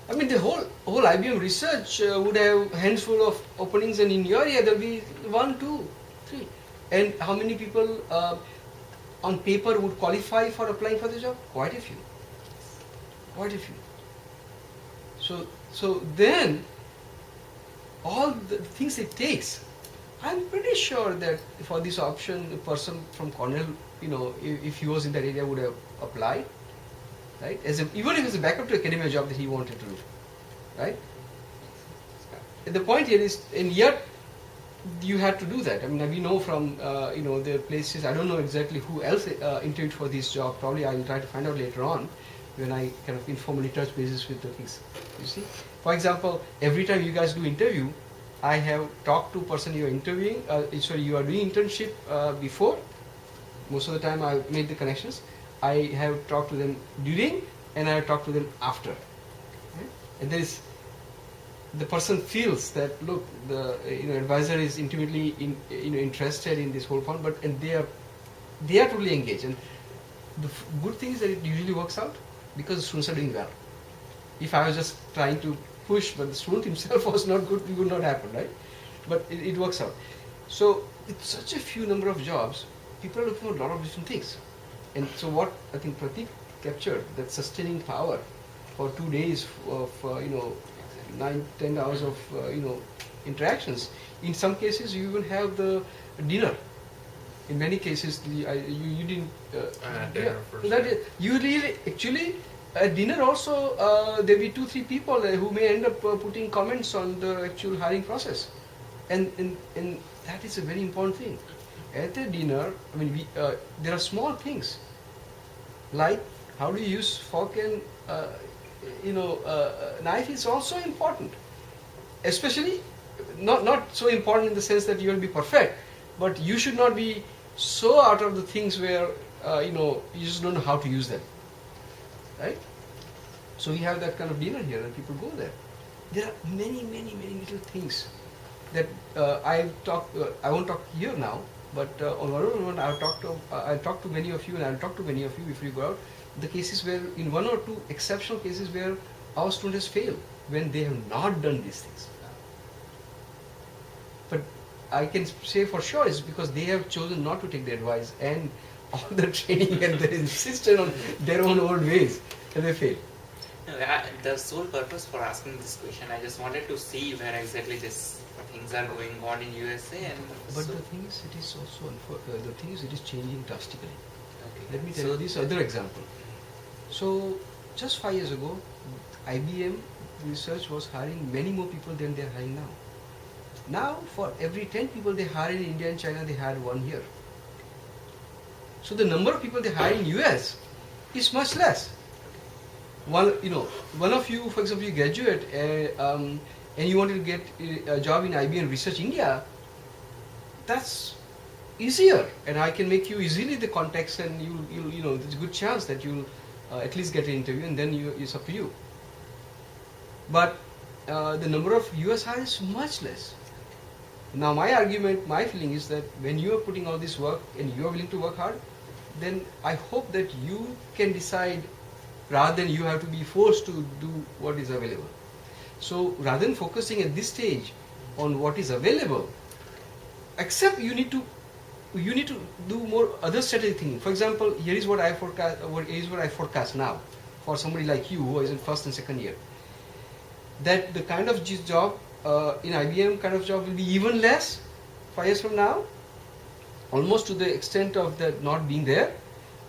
A: I mean the whole IBM research would have a handful of openings, and in your area there'll be 1, 2, 3. And how many people on paper would qualify for applying for the job? Quite a few. Quite a few. So then all the things it takes, I'm pretty sure that for this option, a person from Cornell, if he was in that area, would have applied, right? Even if it's a backup to academia job that he wanted to do, right? And the point here is, and yet you had to do that. I mean, we know from the places. I don't know exactly who else interviewed for this job. Probably I'll try to find out later on when I kind of informally touch bases with the things. You see, for example, every time you guys do interview, I have talked to person you are interviewing. You are doing internship before. Most of the time, I made the connections. I have talked to them during, and I have talked to them after. Right? And there is. The person feels that look, the advisor is intimately interested in this whole point, and they are totally engaged. And the good thing is that it usually works out because the students are doing well. If I was just trying to push, but the student himself was not good, it would not happen, right? But it works out. So with such a few number of jobs, people are looking for a lot of different things. And so what I think Prateek captured, that sustaining power for 2 days of 9-10 hours of interactions. In some cases, you even have the dinner. In many cases, you didn't.
B: Dinner first.
A: So you really actually at dinner also there will be 2-3 people who may end up putting comments on the actual hiring process, and that is a very important thing. At the dinner, I mean, there are small things like how do you use fork and knife is also important, especially not so important in the sense that you will be perfect, but you should not be so out of the things where you just don't know how to use them, right? So we have that kind of dinner here, and people go there. There are many little things that I won't talk here now, but on one-on-one I'll talk to many of you, and I'll talk to many of you if you go out. The cases where, in 1 or 2 exceptional cases where our students fail when they have not done these things. But I can say for sure it's because they have chosen not to take the advice and all the training, and they insisted on their own old ways, and they fail.
F: No, the sole purpose for asking this question, I just wanted to see where exactly this things are going on in USA, and
A: But
F: so,
A: the thing is, it is also the thing is, it is changing drastically.
F: okay.
A: Let me tell
F: So-
A: you this other example. So, just 5 years ago, IBM research was hiring many more people than they are hiring now. Now, for every 10 people they hire in India and China, they hire one here. So the number of people they hire in US is much less. One of you, for example, you graduate and you want to get a job in IBM Research India, that's easier, and I can make you easily the contacts, and there's a good chance that you'll at least get an interview, and then it's up to you. But the number of US hires is much less. Now my feeling is that when you are putting all this work and you are willing to work hard, then I hope that you can decide rather than you have to be forced to do what is available. So rather than focusing at this stage on what is available, except you need to do more other strategic thinking. For example, here is what I forecast now for somebody like you who is in first and second year, that the kind of job in IBM kind of job will be even less 5 years from now, almost to the extent of that not being there,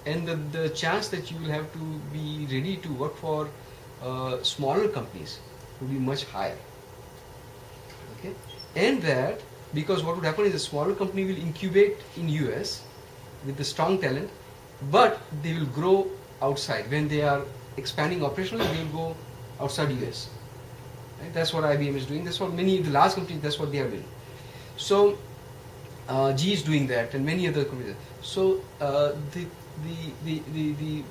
A: and the chance that you will have to be ready to work for smaller companies will be much higher. Okay, and that because what would happen is a smaller company will incubate in US with the strong talent, but they will grow outside. When they are expanding operationally, they will go outside US. Right? That's what IBM is doing. That's what the large companies, that's what they are doing. So G is doing that, and many other companies. So the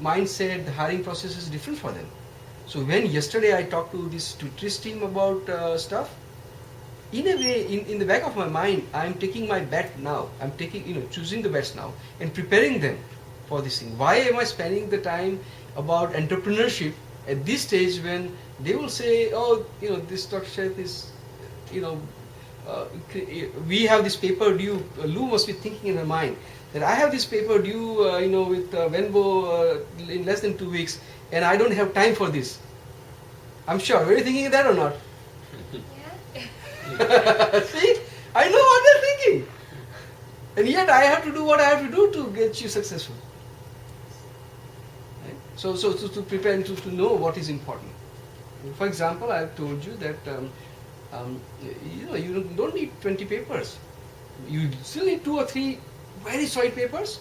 A: mindset, the hiring process is different for them. So when yesterday I talked to this tutorist team about stuff, in a way, in the back of my mind, I am taking my bet now. I'm choosing the bets now and preparing them for this thing. Why am I spending the time about entrepreneurship at this stage when they will say, oh, this structure is, we have this paper due. Lou must be thinking in her mind that I have this paper due, with Venbo in less than 2 weeks, and I don't have time for this. I'm sure. Were you thinking of that or not? See, I know what they're thinking, and yet I have to do what I have to do to get you successful. Right? So to prepare and to know what is important. For example, I have told you that you don't need 20 papers. You still need 2 or 3 very solid papers,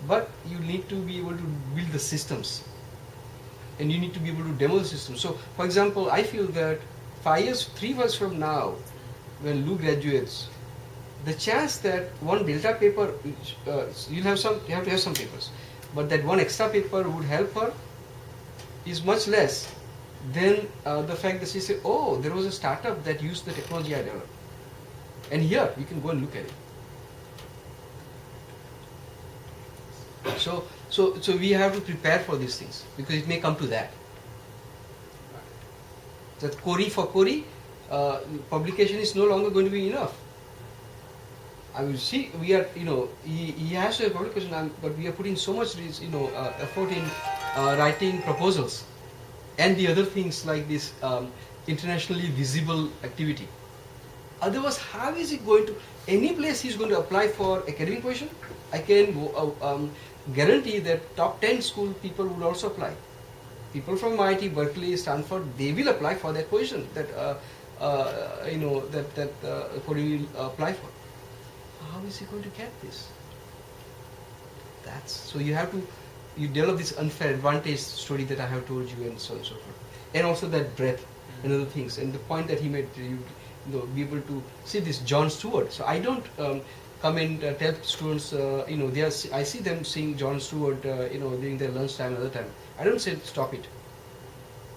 A: but you need to be able to build the systems, and you need to be able to demo the system. So, for example, I feel that 3 years from now, when Lou graduates, the chance that one Delta paper, you have to have some papers, but that one extra paper would help her is much less than the fact that she said, oh, there was a startup that used the technology I developed. And here, you can go and look at it. So we have to prepare for these things, because it may come to that. That query for query, publication is no longer going to be enough. I will see, we are, he has to have publication, but we are putting so much, effort in writing proposals and the other things like this internationally visible activity. Otherwise, how is he going to, any place he's going to apply for academic position, I can guarantee that top 10 school people will also apply. People from MIT, Berkeley, Stanford, they will apply for that position that Kno.e will apply for. How is he going to get this? So you develop this unfair advantage story that I have told you, and so on and so forth, and also that breadth and other things. And the point that he made, you be able to see this John Stewart. So I don't come and tell students, I see them seeing John Stewart, during their lunchtime, other time. I don't say stop it.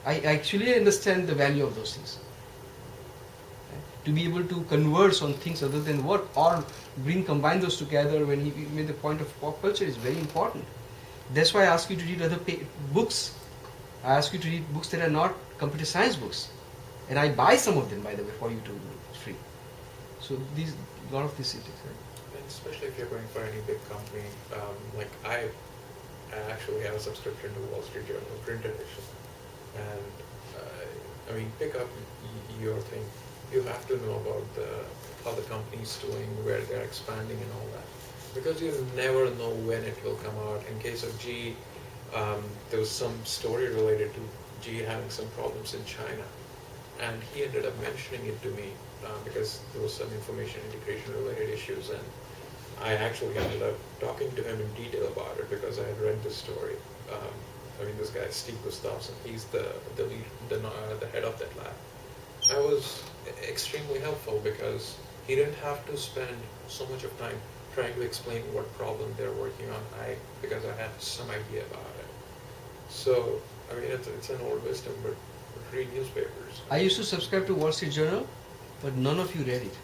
A: I actually understand the value of those things. To be able to converse on things other than work, or combine those together when he made the point of pop culture is very important. That's why I ask you to read other books. I ask you to read books that are not computer science books. And I buy some of them, by the way, for you to free. So a lot of these things. Right?
B: And especially if you're going for any big company, like I actually have a subscription to Wall Street Journal print edition, and pick up your thing you have to know about how the company is doing, where they're expanding and all that. Because you never know when it will come out. In case of GE, there was some story related to GE having some problems in China. And he ended up mentioning it to me because there was some information integration related issues, and I actually ended up talking to him in detail about it because I had read the story. This guy, Steve Gustafsson, he's the lead, the head of that lab. I was extremely helpful because he didn't have to spend so much of time trying to explain what problem they're working on, because I had some idea about it. So, it's an old wisdom, but read newspapers.
A: I used to subscribe to Wall Street Journal, but none of you read it.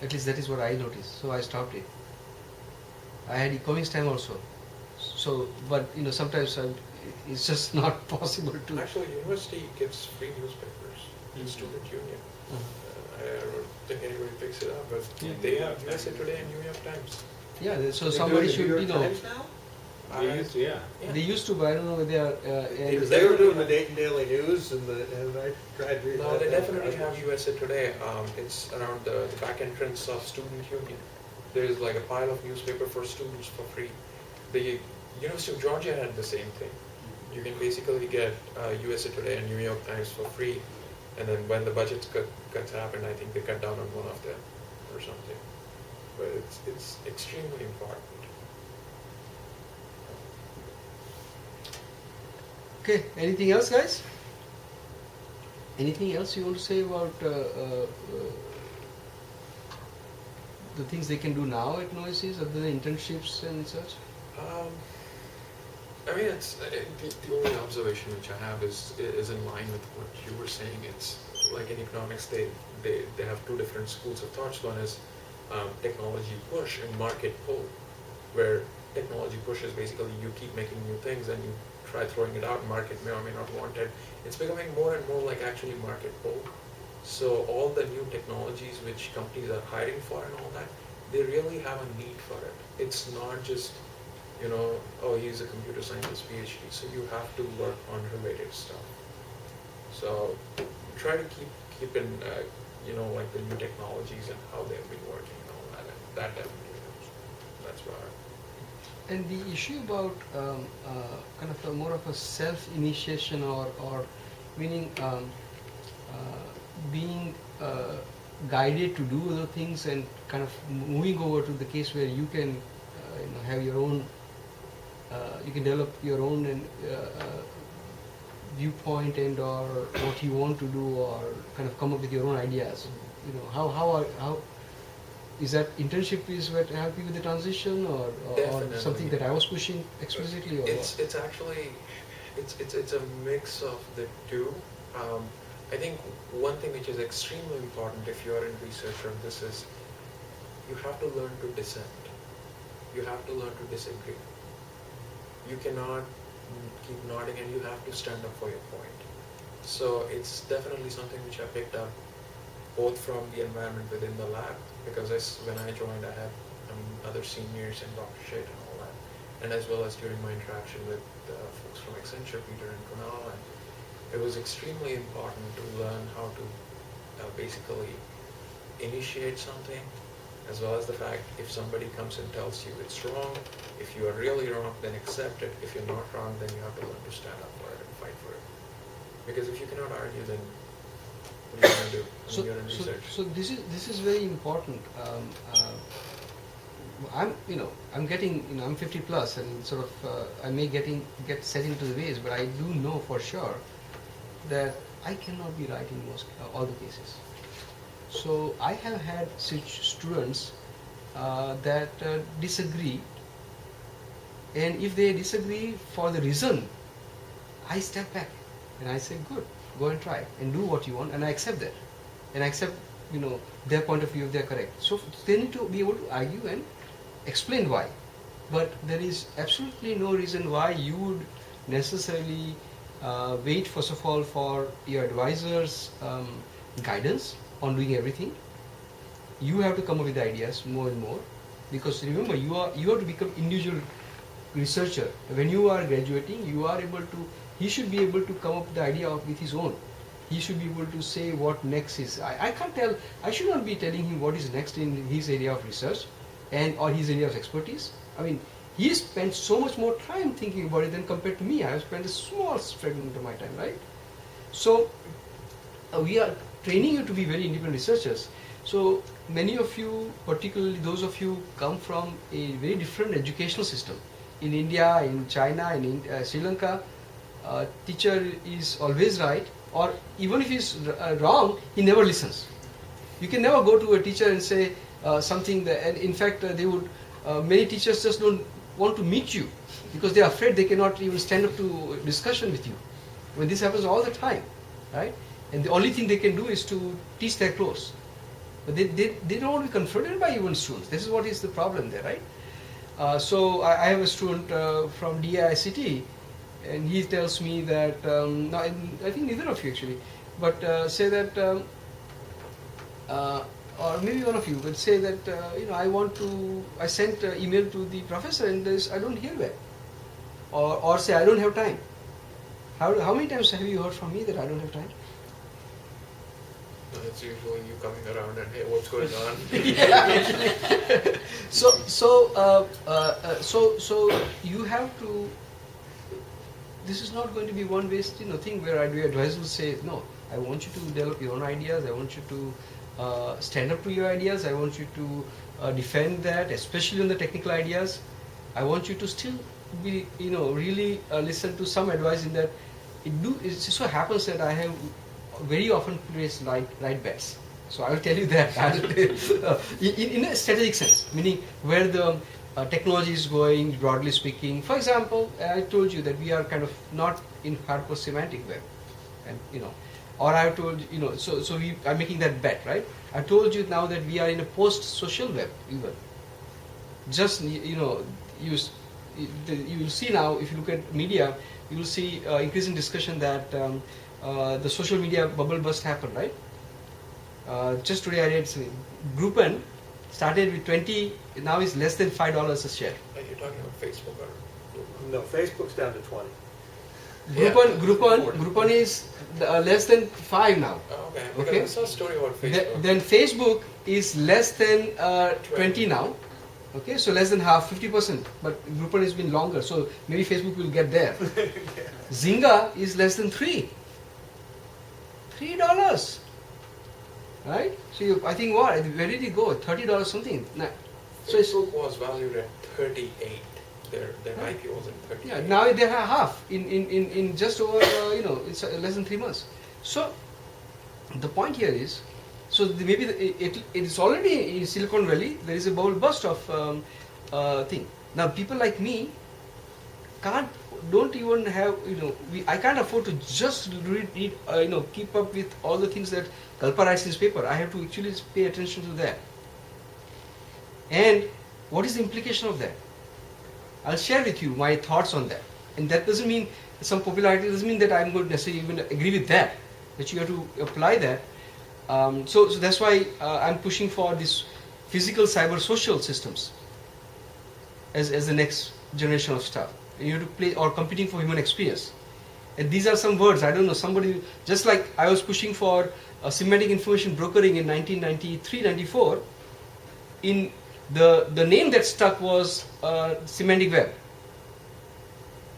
A: At least that is what I noticed. So I stopped it. I had Economics Time also. So, but sometimes it's just not possible to.
B: Actually, university gives free newspapers to student union. I don't think anybody picks it up, but they have USA Today and New York Times.
A: Yeah, so
D: They
A: somebody
D: do
A: should,
D: the New York Times now?
C: They used to, yeah.
A: They used to, but I don't know if they are.
D: Because they were doing the Daily News, and I tried reading
B: No,
D: that.
B: they definitely have USA Today. It's around the back entrance of Student Union. There is like a pile of newspaper for students for free. The University of Georgia had the same thing. You can basically get USA Today and New York Times for free, and then when the budget cuts happened, I think they cut down on one of them or something. But it's extremely important.
A: Okay, anything else, guys? Anything else you want to say about the things they can do now at Kno.e.sis, other than internships and such?
B: It's the only observation which I have is in line with what you were saying. It's like in economics, they have two different schools of thoughts. One is technology push and market pull, where technology push is basically you keep making new things and you try throwing it out, market may or may not want it. It's becoming more and more like actually market pull. So all the new technologies which companies are hiring for and all that, they really have a need for it. It's not just, oh, he's a computer scientist PhD, so you have to work on related stuff. So try to keep in, like the new technologies and how they've been working and all that, and that definitely helps. That's why.
A: And the issue about kind of more of a self-initiation or meaning being guided to do other things and kind of moving over to the case where you can have your own, you can develop your own viewpoint and or what you want to do or kind of come up with your own ideas. How is that internship is what help you with the transition or something that I was pushing explicitly? Or
B: it's actually it's a mix of the two. I think one thing which is extremely important if you are in research on this is you have to learn to dissent. You have to learn to disagree. You cannot keep nodding and you have to stand up for your point. So it's definitely something which I picked up both from the environment within the lab, because when I joined I had other seniors and Dr. Shade and all that, and as well as during my interaction with folks from Accenture, Peter and Kunal, and it was extremely important to learn how to basically initiate something, as well as the fact if somebody comes and tells you it's wrong, if you are really wrong, then accept it. If you're not wrong, then you have to learn to stand up for it and fight for it. Because if you cannot argue, then what are you going to do when you're in research?
A: So this is very important. I'm getting I'm 50 plus and sort of I may get set into the ways, but I do know for sure that I cannot be right in all the cases. So I have had such students that disagree, and if they disagree for the reason, I step back and I say, good, go and try and do what you want, and I accept that, and I accept their point of view if they are correct. So they need to be able to argue and explain why, but there is absolutely no reason why you would necessarily wait first of all for your advisor's guidance on doing everything. You have to come up with ideas more and more, because remember you have to become individual researcher. When you are graduating, you are able to. He should be able to come up with the idea with his own. he should be able to say what next is. I can't tell, I should not be telling him what is next in his area of research and or his area of expertise. I mean, he spent so much more time thinking about it than compared to me. I have spent a small fragment of my time, right? So we are training you to be very independent researchers. So many of you, particularly those of you come from a very different educational system. In India, in China, in Sri Lanka, teacher is always right, or even if he's wrong, he never listens. You can never go to a teacher and say something that, and in fact they would, many teachers just don't want to meet you because they are afraid they cannot even stand up to discussion with you. When this happens all the time, right? And the only thing they can do is to teach their clothes. But they don't want to be confronted by even students. This is what is the problem there, right? So I have a student from DICT, and he tells me that, no, I think neither of you actually, but say that, or maybe one of you, but say that, I sent email to the professor and I don't hear back. Or say I don't have time. How many times have you heard from me that I don't have time?
B: It's usually you coming around and, hey, what's going on?
A: So you have to. This is not going to be one-way thing where advisors will say, no, I want you to develop your own ideas. I want you to stand up to your ideas. I want you to defend that, especially on the technical ideas. I want you to still be, really listen to some advice in that. It just so happens that I have very often placed right bets. So I will tell you that in a strategic sense, meaning where the technology is going, broadly speaking. For example, I told you that we are kind of not in hardcore semantic web, and or I told so we are making that bet, right? I told you now that we are in a post-social web even. Just you will see now if you look at media, you will see increasing discussion that the social media bubble burst happened, right? Just today I read Groupon started with 20, now is less than $5 a share.
B: Are you talking about Facebook or?
D: No, Facebook's down to 20.
A: Groupon is less than 5 now.
B: Oh, okay. Because I saw a story about Facebook.
A: Then Facebook is less than 20 now. Okay, so less than half, 50%. But Groupon has been longer, so maybe Facebook will get there. Zynga is less than $3. Right? So I think what? Where did it go? $30 something. Nah. So
B: Facebook was valued at 38. Their IPO was at 38.
A: Yeah, now they have half in just over it's less than 3 months. So the point here is, so maybe it is already in Silicon Valley. There is a bubble burst of thing. Now people like me don't even have I can't afford to just read keep up with all the things that Kalpa writes in his paper. I have to actually pay attention to that. And what is the implication of that? I'll share with you my thoughts on that. And that doesn't mean some popularity, doesn't mean that I'm going to necessarily even agree with that. That you have to apply that. So that's why I'm pushing for this physical cyber social systems as the next generation of stuff. You have to play or competing for human experience. And these are some words, I don't know, somebody, just like I was pushing for semantic information brokering in 1993-94, in the name that stuck was semantic web.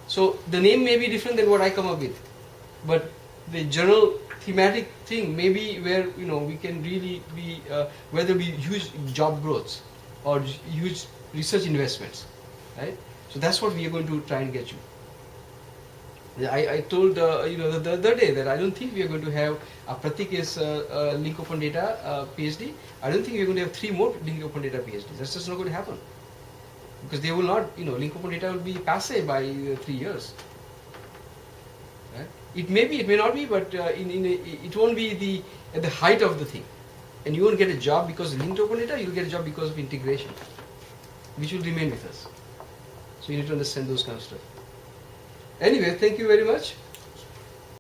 A: So the name may be different than what I come up with, but the general thematic thing may be where we can really be whether be huge job growths or huge research investments, right? So that's what we are going to try and get you. I told the other day that I don't think we are going to have Prateek is link open data PhD. I don't think we are going to have 3 more link open data PhDs. That's just not going to happen because they will not. Link open data will be passe by 3 years. Right? It may be, it may not be, but it won't be at the height of the thing. And you won't get a job because of linked open data. You'll get a job because of integration, which will remain with us. So you need to understand those kind of stuff. Anyway, thank you very much.